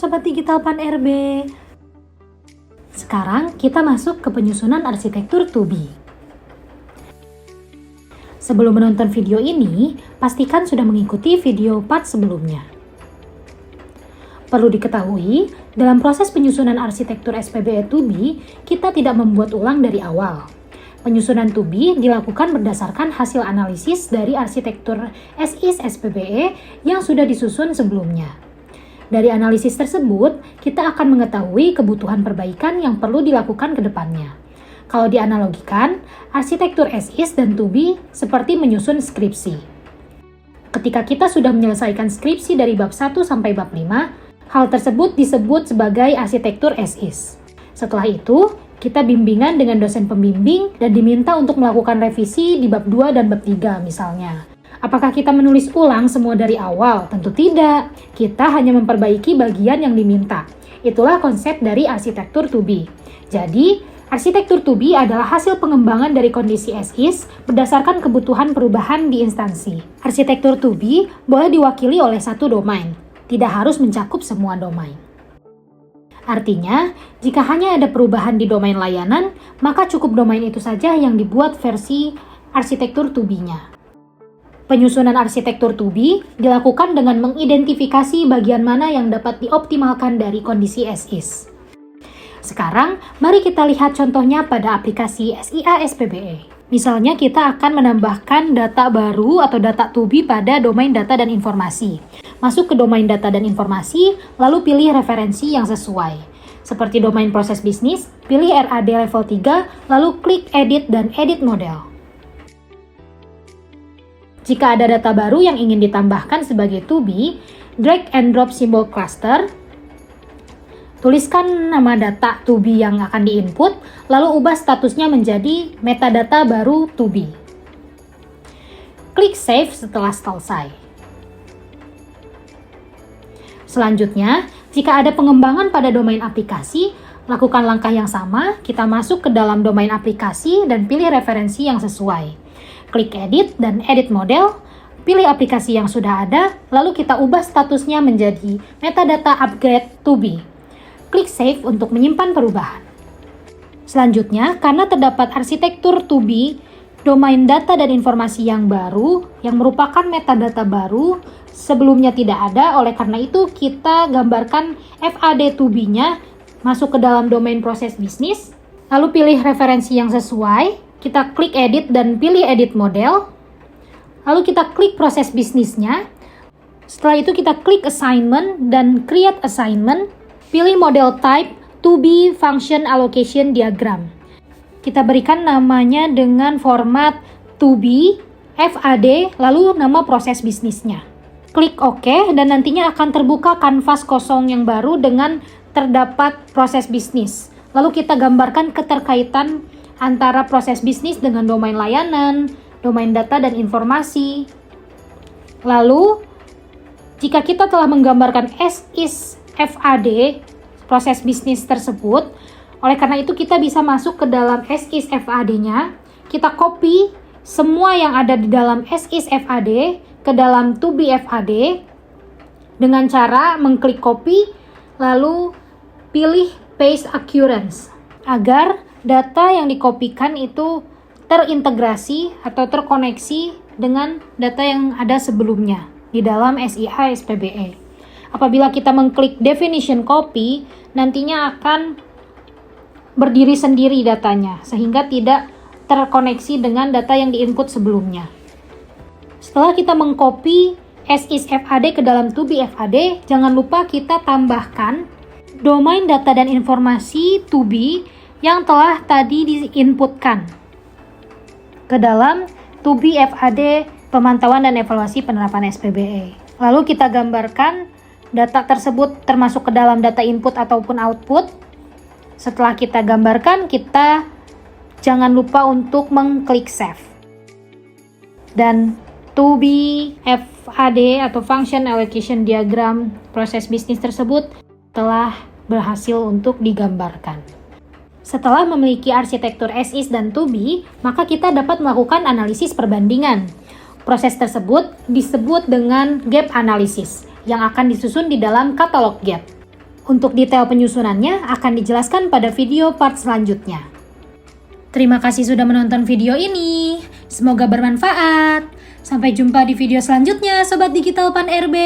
Sobat Digital Pan RB. Sekarang kita masuk ke penyusunan arsitektur 2B. Sebelum menonton video ini, pastikan sudah mengikuti video part sebelumnya. Perlu diketahui, dalam proses penyusunan arsitektur SPBE 2B, kita tidak membuat ulang dari awal. Penyusunan 2B dilakukan berdasarkan hasil analisis dari arsitektur SIS SPBE yang sudah disusun sebelumnya. Dari analisis tersebut, kita akan mengetahui kebutuhan perbaikan yang perlu dilakukan ke depannya. Kalau dianalogikan, arsitektur SIS dan 2B seperti menyusun skripsi. Ketika kita sudah menyelesaikan skripsi dari bab 1 sampai bab 5, hal tersebut disebut sebagai arsitektur SIS. Setelah itu, kita bimbingan dengan dosen pembimbing dan diminta untuk melakukan revisi di bab 2 dan bab 3 misalnya. Apakah kita menulis ulang semua dari awal? Tentu tidak. Kita hanya memperbaiki bagian yang diminta. Itulah konsep dari arsitektur 2B. Jadi, arsitektur 2B adalah hasil pengembangan dari kondisi SIS berdasarkan kebutuhan perubahan di instansi. Arsitektur 2B boleh diwakili oleh satu domain, tidak harus mencakup semua domain. Artinya, jika hanya ada perubahan di domain layanan, maka cukup domain itu saja yang dibuat versi arsitektur 2B-nya. Penyusunan arsitektur 2B dilakukan dengan mengidentifikasi bagian mana yang dapat dioptimalkan dari kondisi SIS. Sekarang, mari kita lihat contohnya pada aplikasi SIA SPBE. Misalnya kita akan menambahkan data baru atau data 2B pada domain data dan informasi. Masuk ke domain data dan informasi, lalu pilih referensi yang sesuai. Seperti domain proses bisnis, pilih RAD level 3, lalu klik edit dan edit model. Jika ada data baru yang ingin ditambahkan sebagai 2B, drag and drop simbol cluster, tuliskan nama data 2B yang akan diinput, lalu ubah statusnya menjadi metadata baru 2B. Klik save setelah selesai. Selanjutnya, jika ada pengembangan pada domain aplikasi, lakukan langkah yang sama, kita masuk ke dalam domain aplikasi dan pilih referensi yang sesuai. Klik edit dan edit model, pilih aplikasi yang sudah ada, lalu kita ubah statusnya menjadi metadata upgrade 2B. Klik save untuk menyimpan perubahan. Selanjutnya, karena terdapat arsitektur 2B, domain data dan informasi yang baru, yang merupakan metadata baru, sebelumnya tidak ada, oleh karena itu kita gambarkan FAD 2B-nya masuk ke dalam domain proses bisnis, lalu pilih referensi yang sesuai, kita klik edit dan pilih edit model, lalu kita klik proses bisnisnya. Setelah itu kita klik assignment dan create assignment, pilih model type 2B function allocation diagram. Kita berikan namanya dengan format 2B, FAD, lalu nama proses bisnisnya. Klik OK dan nantinya akan terbuka kanvas kosong yang baru dengan terdapat proses bisnis. Lalu kita gambarkan keterkaitan antara proses bisnis dengan domain layanan, domain data dan informasi. Lalu, jika kita telah menggambarkan SIS FAD, proses bisnis tersebut, oleh karena itu kita bisa masuk ke dalam SIS FAD-nya, kita copy semua yang ada di dalam SIS FAD ke dalam 2B FAD dengan cara mengklik copy, lalu pilih paste occurrence, agar data yang dikopikan itu terintegrasi atau terkoneksi dengan data yang ada sebelumnya di dalam SIA SPBE. Apabila kita mengklik definition copy, nantinya akan berdiri sendiri datanya, sehingga tidak terkoneksi dengan data yang diinput sebelumnya. Setelah kita mengcopy SIS FAD ke dalam 2B FAD, jangan lupa kita tambahkan domain data dan informasi 2B yang telah tadi diinputkan ke dalam 2B FAD pemantauan dan evaluasi penerapan SPBE. Lalu kita gambarkan data tersebut termasuk ke dalam data input ataupun output. Setelah kita gambarkan, kita jangan lupa untuk mengklik save. Dan 2B FAD atau function allocation diagram proses bisnis tersebut telah berhasil untuk digambarkan. Setelah memiliki arsitektur SIS dan 2B, maka kita dapat melakukan analisis perbandingan. Proses tersebut disebut dengan gap analysis yang akan disusun di dalam katalog gap. Untuk detail penyusunannya akan dijelaskan pada video part selanjutnya. Terima kasih sudah menonton video ini. Semoga bermanfaat. Sampai jumpa di video selanjutnya, Sobat Digital Pan RB.